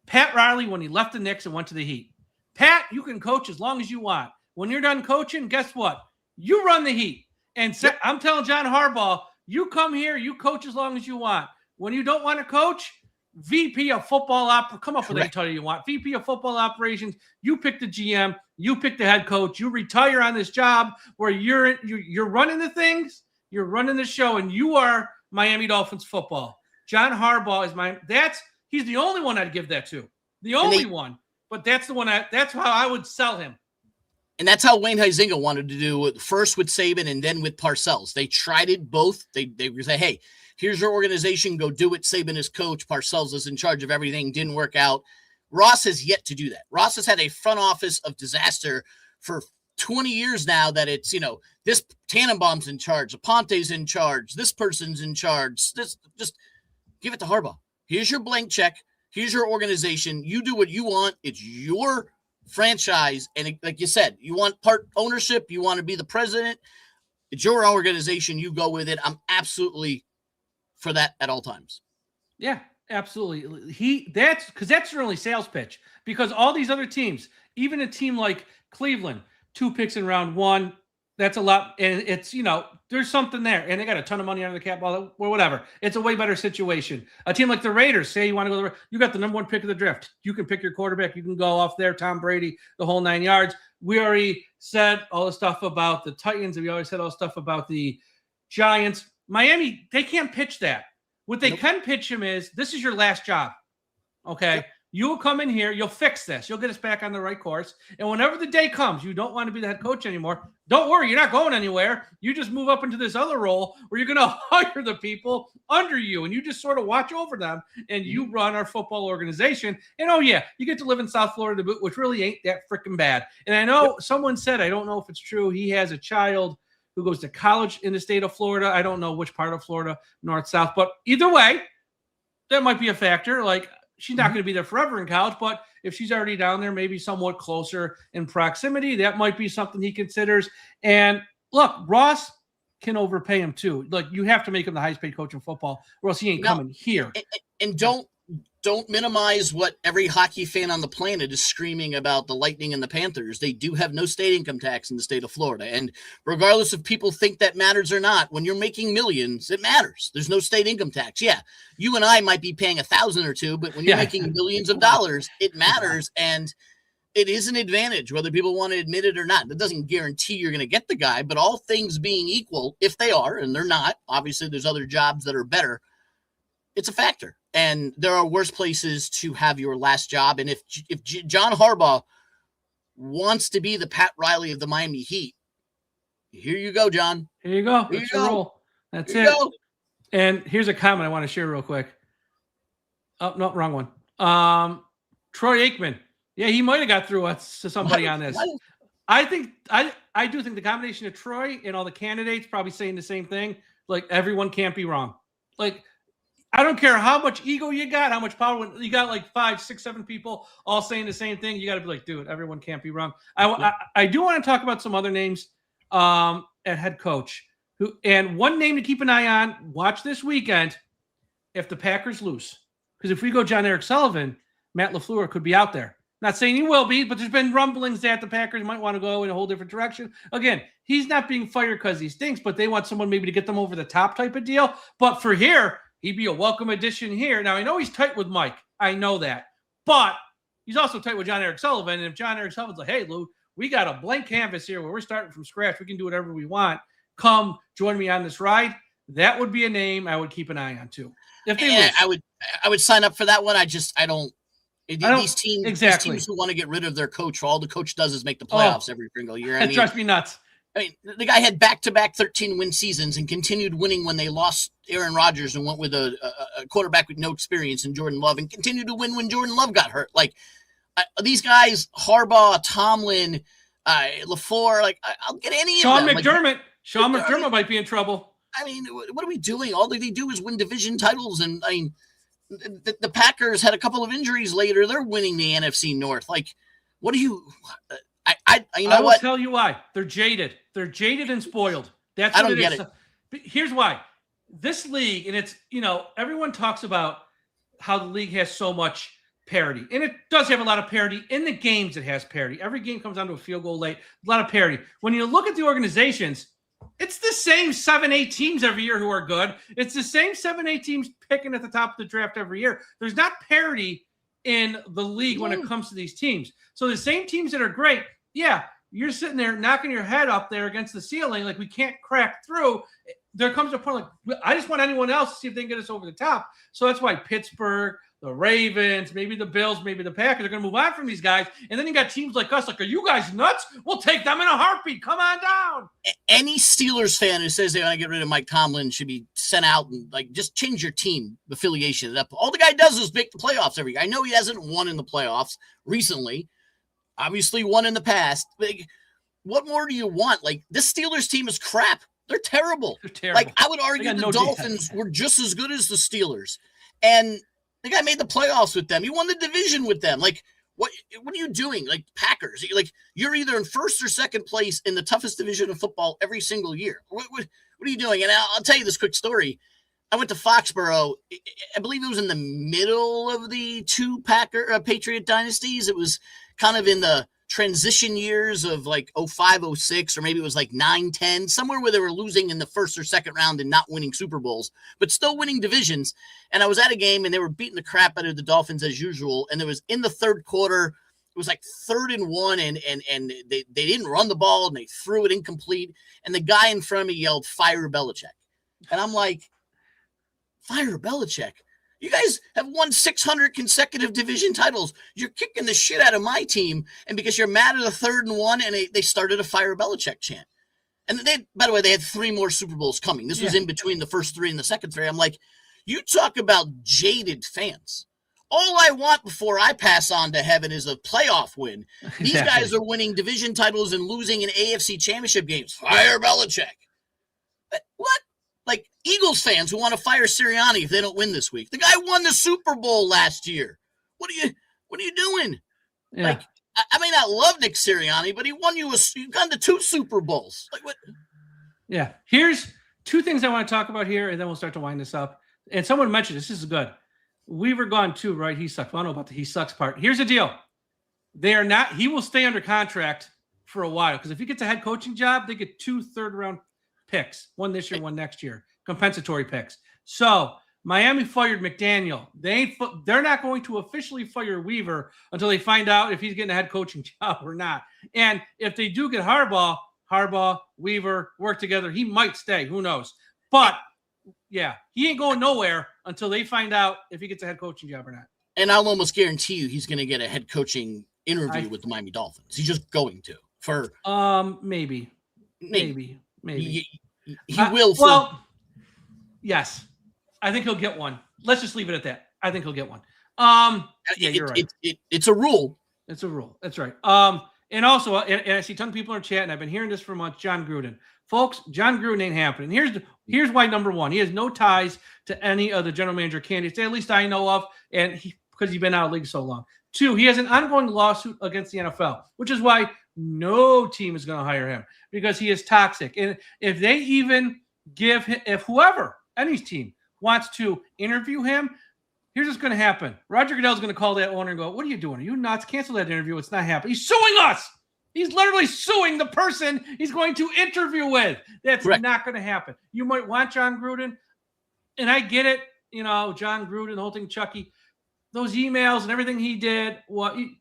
Pat Riley, when he left the Knicks and went to the Heat. Pat, you can coach as long as you want. When you're done coaching, guess what? You run the Heat. And I'm telling John Harbaugh, you come here, you coach as long as you want. When you don't want to coach, VP of football come up with any title you want. VP of football operations, you pick the GM, you pick the head coach, you retire on this job where you're running the things, you're running the show, and you are Miami Dolphins football. John Harbaugh is he's the only one I'd give that to. The only one. But that's the one that's how I would sell him. And that's how Wayne Huizenga wanted to do it, first with Saban and then with Parcells. They tried it both. They would say, hey, here's your organization. Go do it. Saban is coach. Parcells is in charge of everything. Didn't work out. Ross has yet to do that. Ross has had a front office of disaster for 20 years now that it's, this Tannenbaum's in charge. Aponte's in charge. This person's in charge. Just give it to Harbaugh. Here's your blank check. Here's your organization. You do what you want. It's your franchise. And like you said, you want part ownership. You want to be the president. It's your organization. You go with it. I'm absolutely for that at all times. Yeah, absolutely. That's your only sales pitch, because all these other teams, even a team like Cleveland, 2 picks in round 1, that's a lot. And it's, there's something there, and they got a ton of money under the cap or whatever. It's a way better situation. A team like the Raiders, say you want to go, you got the number 1 pick of the draft. You can pick your quarterback. You can go off there, Tom Brady, the whole 9 yards. We already said all the stuff about the Titans, and we already said all the stuff about the Giants. Miami, they can't pitch that. What they can pitch him is, this is your last job. Okay? Yep. You'll come in here. You'll fix this. You'll get us back on the right course. And whenever the day comes, you don't want to be the head coach anymore. Don't worry. You're not going anywhere. You just move up into this other role where you're going to hire the people under you, and you just sort of watch over them, and you run our football organization. And, you get to live in South Florida, which really ain't that freaking bad. And I know someone said, I don't know if it's true, he has a child who goes to college in the state of Florida. I don't know which part of Florida, north, south, but either way, that might be a factor. Like, she's not going to be there forever in college, but if she's already down there, maybe somewhat closer in proximity, that might be something he considers. And look, Ross can overpay him too. Like, you have to make him the highest paid coach in football, or else he ain't coming here. And don't minimize what every hockey fan on the planet is screaming about the Lightning and the Panthers. They do have no state income tax in the state of Florida. And regardless if people think that matters or not, when you're making millions, it matters. There's no state income tax. Yeah, you and I might be paying $1,000 or $2,000, but when you're making millions of dollars, it matters. And it is an advantage, whether people want to admit it or not. That doesn't guarantee you're going to get the guy, but all things being equal, if they are, and they're not, obviously there's other jobs that are better, it's a factor. And there are worse places to have your last job. And if John Harbaugh wants to be the Pat Riley of the Miami Heat, here you go, John. Here you go. That's your role. That's it. And here's a comment I want to share real quick. Oh, no, wrong one. Troy Aikman. Yeah, he might have got through us to somebody on this. I do think the combination of Troy and all the candidates probably saying the same thing. Like, everyone can't be wrong. Like, I don't care how much ego you got, how much power. When you got like 5, 6, 7 people all saying the same thing, you got to be like, dude, everyone can't be wrong. I do want to talk about some other names at head coach. And one name to keep an eye on, watch this weekend, if the Packers lose. Because if we go John Eric Sullivan, Matt LaFleur could be out there. Not saying he will be, but there's been rumblings that the Packers might want to go in a whole different direction. Again, he's not being fired because he stinks, but they want someone maybe to get them over the top type of deal. But for here, he'd be a welcome addition here. Now, I know he's tight with Mike. I know that. But he's also tight with John Eric Sullivan. And if John Eric Sullivan's like, hey, Lou, we got a blank canvas here where we're starting from scratch. We can do whatever we want. Come join me on this ride. That would be a name I would keep an eye on, too. If they lose. I would sign up for that one. These teams who want to get rid of their coach, all the coach does is make the playoffs every single year. It drives me nuts. I mean, the guy had back-to-back 13-win seasons and continued winning when they lost Aaron Rodgers and went with a quarterback with no experience in Jordan Love, and continued to win when Jordan Love got hurt. Like, these guys, Harbaugh, Tomlin, LaFleur, like, I'll get any of them. Sean McDermott might be in trouble. I mean, what are we doing? All they do is win division titles, and I mean, the Packers had a couple of injuries later. They're winning the NFC North. Like, what do you? I will tell you why. They're jaded. They're jaded and spoiled. That's what I don't get is. it. Here's why. This league, and it's, everyone talks about how the league has so much parity, and it does have a lot of parity in the games. It has parity. Every game comes down to a field goal late. A lot of parity. When you look at the organizations, it's the same 7-8 teams every year who are good. It's the same 7-8 teams picking at the top of the draft every year. There's not parity in the league when it comes to these teams. So the same teams that are great, yeah, you're sitting there knocking your head up there against the ceiling like we can't crack through. There comes a point like, I just want anyone else to see if they can get us over the top. So that's why Pittsburgh, the Ravens, maybe the Bills, maybe the Packers are going to move on from these guys. And then you got teams like us, like, are you guys nuts? We'll take them in a heartbeat. Come on down. Any Steelers fan who says they want to get rid of Mike Tomlin should be sent out and, like, just change your team affiliation. All the guy does is make the playoffs every year. I know he hasn't won in the playoffs recently. Obviously won in the past. Like, what more do you want? Like, this Steelers team is crap. They're terrible. They're terrible. Like, I would argue the Dolphins were just as good as the Steelers. And the guy made the playoffs with them. He won the division with them. Like, what are you doing? Like, Packers. You're either in first or second place in the toughest division of football every single year. What are you doing? And I'll tell you this quick story. I went to Foxborough. I believe it was in the middle of the two Patriot dynasties. It was kind of in the transition years of like 05, 06, or maybe it was like 9, 10, somewhere where they were losing in the first or second round and not winning Super Bowls, but still winning divisions. And I was at a game and they were beating the crap out of the Dolphins as usual. And there was in the third quarter, it was like 3rd and 1, and they didn't run the ball and they threw it incomplete. And the guy in front of me yelled, "Fire Belichick." And I'm like, fire Belichick? You guys have won 600 consecutive division titles. You're kicking the shit out of my team. And because you're mad at a 3rd and 1, and they started a fire Belichick chant. And by the way, they had 3 more Super Bowls coming. This was in between the first 3 and the second 3. I'm like, you talk about jaded fans. All I want before I pass on to heaven is a playoff win. These guys are winning division titles and losing in AFC championship games. Fire Belichick. What? Like, Eagles fans who want to fire Sirianni if they don't win this week. The guy won the Super Bowl last year. What are you doing? Yeah. Like, I may not love Nick Sirianni, but he won you've gone to 2 Super Bowls. Like, what? Yeah. Here's 2 things I want to talk about here, and then we'll start to wind this up. And someone mentioned this is good. Weaver gone too, right? He sucks. I don't know about the he sucks part. Here's the deal. He will stay under contract for a while, because if he gets a head coaching job, they get 2 third-round picks, one this year, one next year, compensatory picks. So Miami fired McDaniel. They're not going to officially fire Weaver until they find out if he's getting a head coaching job or not. And if they do get Harbaugh, Weaver work together, he might stay. Who knows? But yeah, he ain't going nowhere until they find out if he gets a head coaching job or not. And I'll almost guarantee you he's going to get a head coaching interview with the Miami Dolphins. He's just going to. Maybe. He will. Well, yes. I think he'll get one. Let's just leave it at that. I think he'll get one. You're right. It's a rule. It's a rule. That's right. And also, and I see a ton of people are chatting. I've been hearing this for months. John Gruden. Folks, John Gruden ain't happening. Here's why, number one, he has no ties to any of the general manager candidates, at least I know of, and because he's been out of the league so long. 2, he has an ongoing lawsuit against the NFL, which is why no team is going to hire him, because he is toxic. And if they even give him, if whoever, any team, wants to interview him, here's what's going to happen. Roger Goodell's going to call that owner and go, "What are you doing? Are you nuts? Cancel that interview. It's not happening." He's suing us. He's literally suing the person he's going to interview with. That's Correct. Not going to happen. You might want John Gruden, and I get it. John Gruden, the whole thing, Chucky, those emails and everything he did.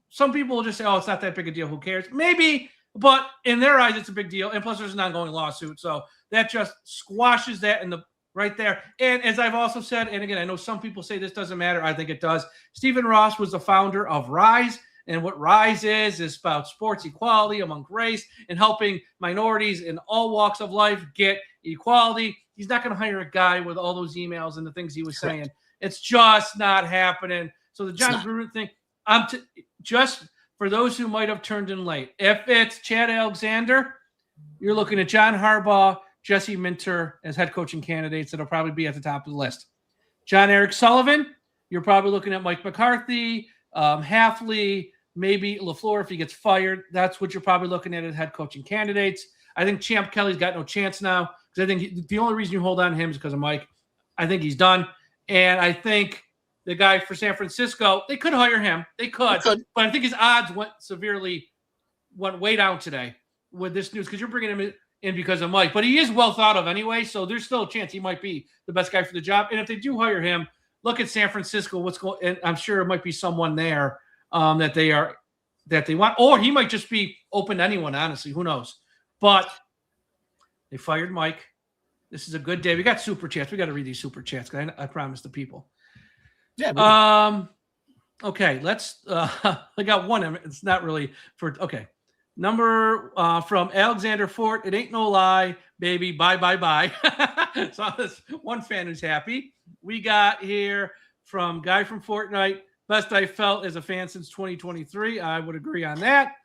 Some people will just say, "Oh, it's not that big a deal. Who cares?" Maybe, but in their eyes, it's a big deal. And plus, there's an ongoing lawsuit, so that just squashes that right there. And as I've also said, and again, I know some people say this doesn't matter. I think it does. Stephen Ross was the founder of Rise. And what Rise is about sports equality among race and helping minorities in all walks of life get equality. He's not going to hire a guy with all those emails and the things he was saying. It's just not happening. So the John Gruden thing, just for those who might have turned in late, if it's Chad Alexander, you're looking at John Harbaugh, Jesse Minter as head coaching candidates that'll probably be at the top of the list. John Eric Sullivan, you're probably looking at Mike McCarthy, Halfley, maybe LaFleur if he gets fired. That's what you're probably looking at as head coaching candidates. I think Champ Kelly's got no chance now because I think the only reason you hold on to him is because of Mike. I think he's done. And I think the guy for San Francisco, they could hire him. They could. But I think his odds went way down today with this news because you're bringing him in because of Mike. But he is well thought of anyway, so there's still a chance he might be the best guy for the job. And if they do hire him, look at San Francisco. And I'm sure it might be someone there that they want, or he might just be open to anyone. Honestly, who knows? But they fired Mike. This is a good day. We got super chats. We got to read these super chats because I promised the people. Yeah. Okay. Let's. I got one. It's not really for. Okay. Number from Alexander Fort. It ain't no lie, baby. Bye, bye, bye. So this one fan who's happy. We got here from Guy from Fortnite. Best I felt as a fan since 2023. I would agree on that.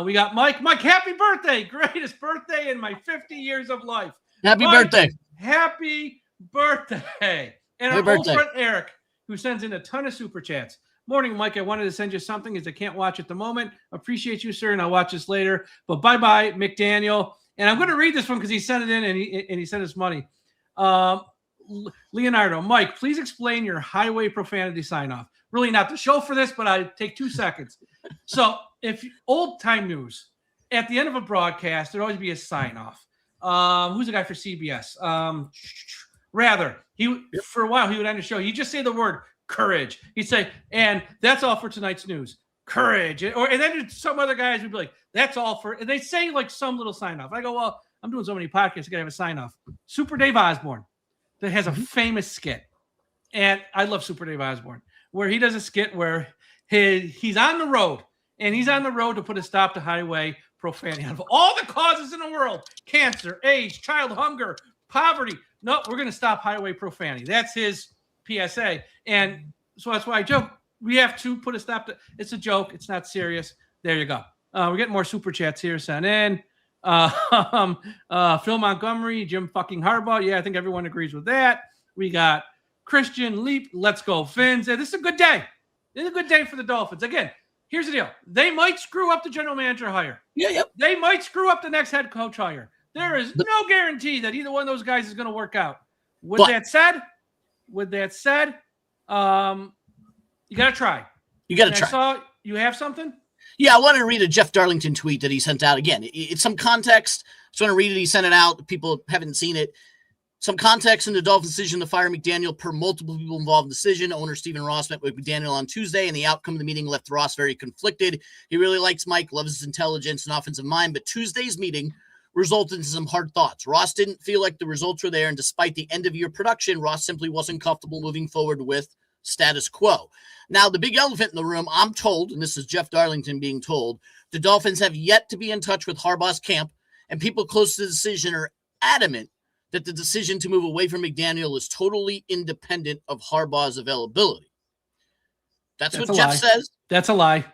We got Mike. Mike, happy birthday. Greatest birthday in my 50 years of life. Happy Mike, birthday. Happy birthday. And our old friend Eric, who sends in a ton of super chats. Morning, Mike. I wanted to send you something as I can't watch at the moment. Appreciate you, sir, and I'll watch this later. But bye-bye, McDaniel. And I'm going to read this one because he sent it in and he sent us money. Leonardo, Mike, please explain your highway profanity sign-off. Really not the show for this, but I take 2 seconds. So if old-time news, at the end of a broadcast, there'd always be a sign-off. Who's the guy for CBS? For a while, he would end the show. He'd just say the word courage. He'd say, and that's all for tonight's news. Courage. And then some other guys would be like, that's all for, and they say like some little sign off. I go, well, I'm doing so many podcasts, I gotta have a sign off. Super Dave Osborne that has a famous skit. And I love Super Dave Osborne, where he does a skit where he's on the road and he's on the road to put a stop to highway profanity. Out of all the causes in the world, cancer, AIDS, child hunger, poverty. No, we're going to stop highway profanity. That's his PSA. And so that's why I joke. We have to put a stop to, it's a joke. It's not serious. There you go. We're getting more super chats here sent in. Phil Montgomery, Jim fucking Harbaugh. Yeah, I think everyone agrees with that. We got Christian Leap. Let's go, Fins. This is a good day. This is a good day for the Dolphins. Again, here's the deal. They might screw up the general manager hire. Yeah, yep. They might screw up the next head coach hire. There is no guarantee that either one of those guys is going to work out. With that said, you got to try. You got to try. You have something? Yeah, I want to read a Jeff Darlington tweet that he sent out. Again, it's some context. Just want to read it. He sent it out. People haven't seen it. Some context in the Dolphins' decision to fire McDaniel per multiple people involved in the decision. Owner Stephen Ross met with McDaniel on Tuesday, and the outcome of the meeting left Ross very conflicted. He really likes Mike, loves his intelligence and offensive mind, but Tuesday's meeting resulted in some hard thoughts. Ross didn't feel like the results were there, and despite the end-of-year production, Ross simply wasn't comfortable moving forward with status quo. Now, the big elephant in the room, I'm told, and this is Jeff Darlington being told, the Dolphins have yet to be in touch with Harbaugh's camp, and people close to the decision are adamant that the decision to move away from McDaniel is totally independent of Harbaugh's availability. That's what Jeff says. That's a lie.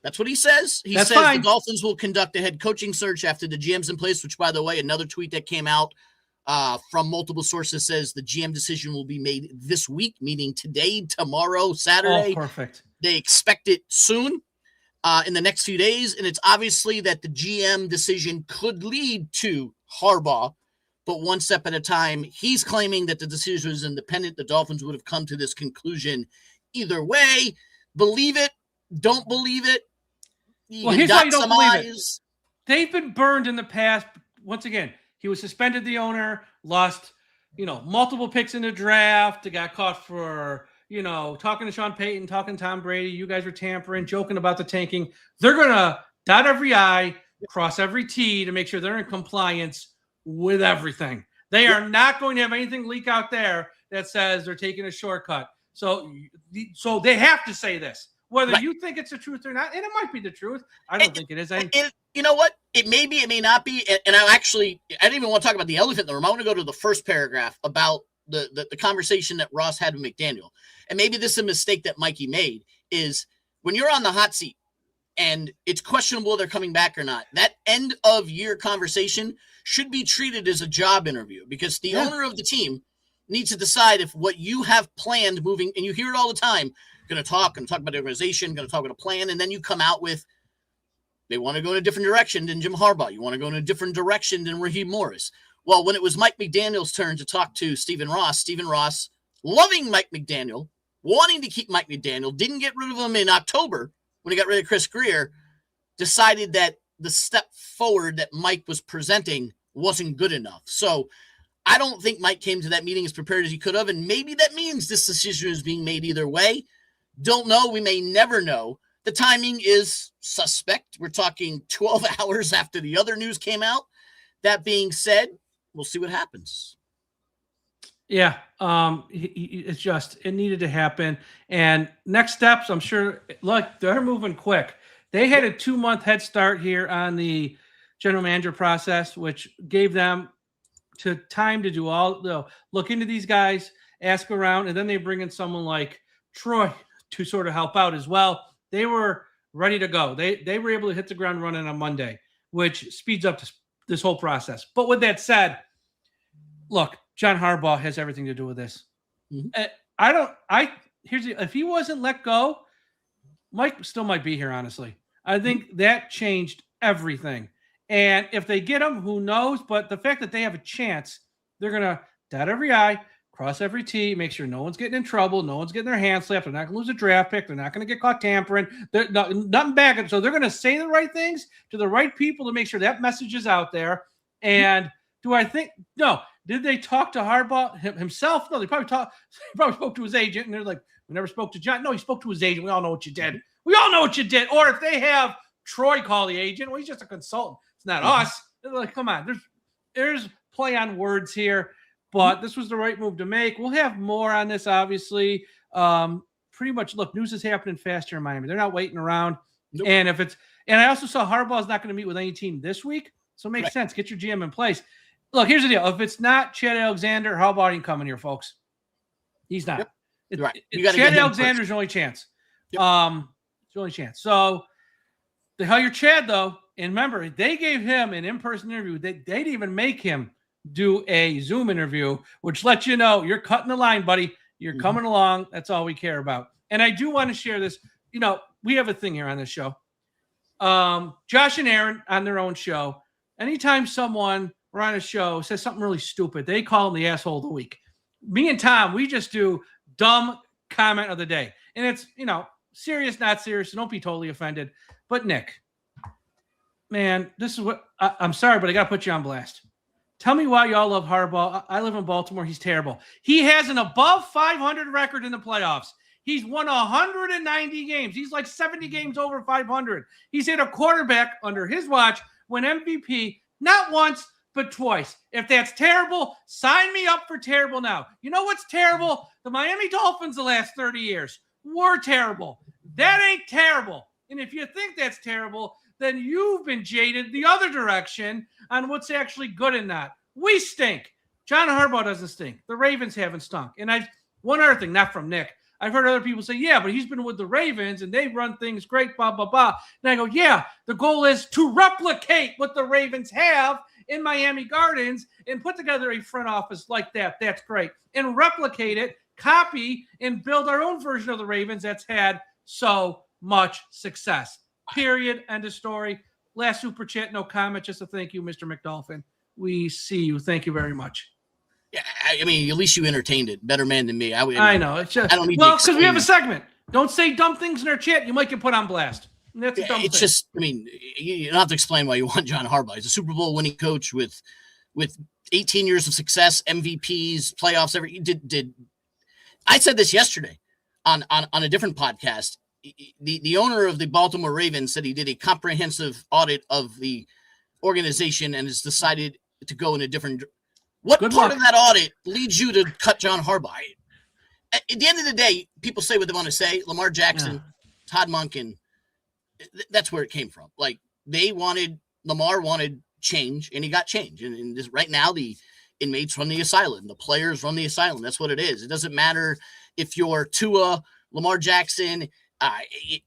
That's what he says. He says fine. The Dolphins will conduct a head coaching search after the GM's in place, which, by the way, another tweet that came out from multiple sources says the GM decision will be made this week, meaning today, tomorrow, Saturday. Oh, perfect. They expect it soon in the next few days, and it's obviously that the GM decision could lead to Harbaugh, but one step at a time. He's claiming that the decision was independent. The Dolphins would have come to this conclusion either way. Believe it, don't believe it. Well, here's why you don't believe it. They've been burned in the past. Once again, he was suspended, the owner, lost, multiple picks in the draft. They got caught for, talking to Sean Payton, talking to Tom Brady. You guys were tampering, joking about the tanking. They're going to dot every I, cross every T to make sure they're in compliance with everything. They are not going to have anything leak out there that says they're taking a shortcut. So they have to say this. Whether you think it's the truth or not, and it might be the truth. I don't think it is. You know what? It may be, it may not be. And I didn't even want to talk about the elephant in the room. I want to go to the first paragraph about the conversation that Ross had with McDaniel. And maybe this is a mistake that Mikey made, is when you're on the hot seat and it's questionable they're coming back or not, that end of year conversation should be treated as a job interview, because the owner of the team needs to decide if what you have planned moving, and you hear it all the time, going to talk about the organization, going to talk about a plan, and then you come out with, they want to go in a different direction than Jim Harbaugh. You want to go in a different direction than Raheem Morris. Well, when it was Mike McDaniel's turn to talk to Stephen Ross, loving Mike McDaniel, wanting to keep Mike McDaniel, didn't get rid of him in October when he got rid of Chris Greer, decided that the step forward that Mike was presenting wasn't good enough. So I don't think Mike came to that meeting as prepared as he could have, and maybe that means this decision is being made either way. Don't know. We may never know. The timing is suspect. We're talking 12 hours after the other news came out. That being said, we'll see what happens. Yeah, it needed to happen. And next steps, I'm sure, look, they're moving quick. They had a 2-month head start here on the general manager process, which gave them time to do look into these guys, ask around, and then they bring in someone like Troy to sort of help out as well. They were ready to go. They were able to hit the ground running on Monday, which speeds up this whole process. But with that said, look, John Harbaugh has everything to do with this. Mm-hmm. If he wasn't let go, Mike still might be here, honestly. I think that changed everything. And if they get him, who knows? But the fact that they have a chance, they're going to dot every I, cross every T, make sure no one's getting in trouble, no one's getting their hands slapped, they're not going to lose a draft pick, they're not going to get caught tampering, nothing bad. So they're going to say the right things to the right people to make sure that message is out there. And no, did they talk to Harbaugh himself? No, they probably spoke to his agent, and they're like, we never spoke to John. No, he spoke to his agent. We all know what you did. Or if they have Troy call the agent, well, he's just a consultant. It's not us. They're like, come on, there's play on words here. But this was the right move to make. We'll have more on this, obviously. Pretty much, look, news is happening faster in Miami. They're not waiting around. Nope. And I also saw Harbaugh's not going to meet with any team this week, so it makes sense. Get your GM in place. Look, here's the deal. If it's not Chad Alexander, Harbaugh ain't coming here, folks. He's not. Yep. Chad Alexander's the only chance. Yep. It's the only chance. So they hire Chad, though. And remember, they gave him an in-person interview. They didn't even make him do a Zoom interview, which lets you know you're cutting the line, buddy. You're coming along. That's all we care about. And I do want to share this. You know, we have a thing here on this show. Josh and Aaron on their own show. Anytime someone or on a show says something really stupid, they call them the asshole of the week. Me and Tom, we just do dumb comment of the day. And it's, serious, not serious. So don't be totally offended. But Nick, man, this is what I'm sorry, but I got to put you on blast. Tell me why y'all love Harbaugh. I live in Baltimore. He's terrible. He has an above 500 record in the playoffs. He's won 190 games. He's like 70 games over 500. He's had a quarterback under his watch win MVP not once, but twice. If that's terrible, sign me up for terrible now. You know what's terrible? The Miami Dolphins the last 30 years were terrible. That ain't terrible. And if you think that's terrible, then you've been jaded the other direction on what's actually good and not. We stink. John Harbaugh doesn't stink. The Ravens haven't stunk. And one other thing, not from Nick. I've heard other people say, yeah, but he's been with the Ravens and they run things great, blah, blah, blah. And I go, yeah, the goal is to replicate what the Ravens have in Miami Gardens and put together a front office like that. That's great. And replicate it, copy, and build our own version of the Ravens that's had so much success. Period. End of story. Last super chat, no comment. Just a thank you, Mr. McDolphin. We see you. Thank you very much. Yeah, I mean, at least you entertained it. Better man than me. I know. It's just, I don't need because we have a segment. Don't say dumb things in our chat. You might get put on blast. And that's a dumb thing. Just, I mean, you don't have to explain why you want John Harbaugh. He's a Super Bowl winning coach with 18 years of success, MVPs, playoffs. I said this yesterday on a different podcast. The owner of the Baltimore Ravens said he did a comprehensive audit of the organization and has decided to go in a different. What Good part luck. Of that audit leads you to cut John Harbaugh? At the end of the day, people say what they want to say. Lamar Jackson, Todd Monken, that's where it came from. Like Lamar wanted change, and he got change. And this, right now, the inmates run the asylum. The players run the asylum. That's what it is. It doesn't matter if you're Tua, Lamar Jackson,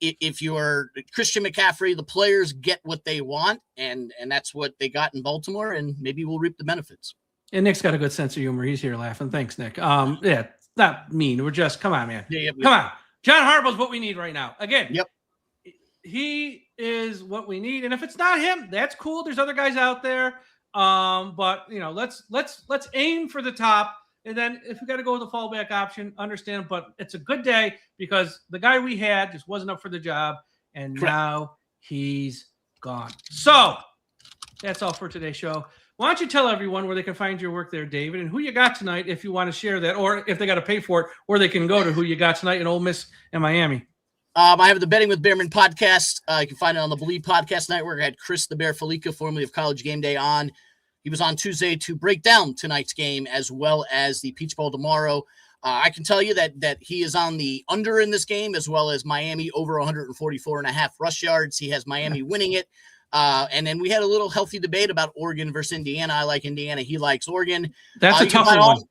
if you're Christian McCaffrey, the players get what they want, and that's what they got in Baltimore, and maybe we'll reap the benefits. And Nick's got a good sense of humor. He's here laughing. Thanks, Nick. Yeah, it's not mean. We're just, come on, man. Come on. John Harbaugh's what we need right now. Again, he is what we need. And if it's not him, that's cool. There's other guys out there. But let's aim for the top. And then if we got to go with the fallback option, understand. But it's a good day because the guy we had just wasn't up for the job. And now he's gone. So that's all for today's show. Why don't you tell everyone where they can find your work there, David, and who you got tonight if you want to share that, or if they got to pay for it, where they can go to who you got tonight in Ole Miss and Miami. I have the Betting with Bearman podcast. You can find it on the Believe Podcast Network. I had Chris the Bear Felica, formerly of College Game Day, on. He was on Tuesday to break down tonight's game as well as the Peach Bowl tomorrow. I can tell you that he is on the under in this game, as well as Miami over 144.5 rush yards. He has Miami winning it. And then we had a little healthy debate about Oregon versus Indiana. I like Indiana. He likes Oregon. That's a tough one.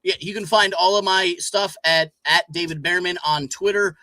Yeah, you can find all of my stuff at David Bearman on Twitter,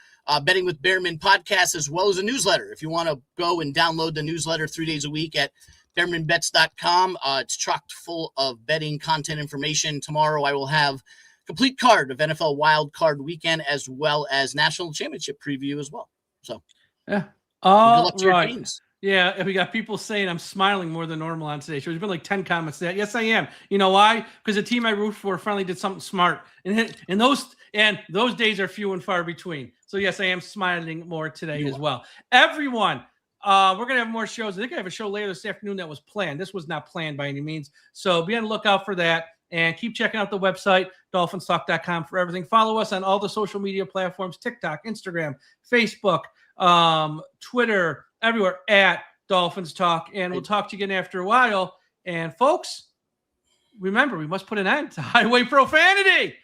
Betting with Bearman podcast, as well as a newsletter. If you want to go and download the newsletter 3 days a week at bearmanbets.com, it's chocked full of betting content information. Tomorrow I will have complete card of NFL Wild Card Weekend, as well as National Championship preview as well. So, yeah. Good luck to your teams. Yeah, we got people saying I'm smiling more than normal on today's show. There's been like 10 comments to that. Yes, I am. You know why? Because the team I root for finally did something smart. And those days are few and far between. So, yes, I am smiling more today as well. Everyone, we're going to have more shows. I think I have a show later this afternoon that was planned. This was not planned by any means. So be on the lookout for that. And keep checking out the website, DolphinsTalk.com, for everything. Follow us on all the social media platforms, TikTok, Instagram, Facebook, Twitter, everywhere at Dolphins Talk. And we'll talk to you again after a while. And folks, remember, we must put an end to highway profanity.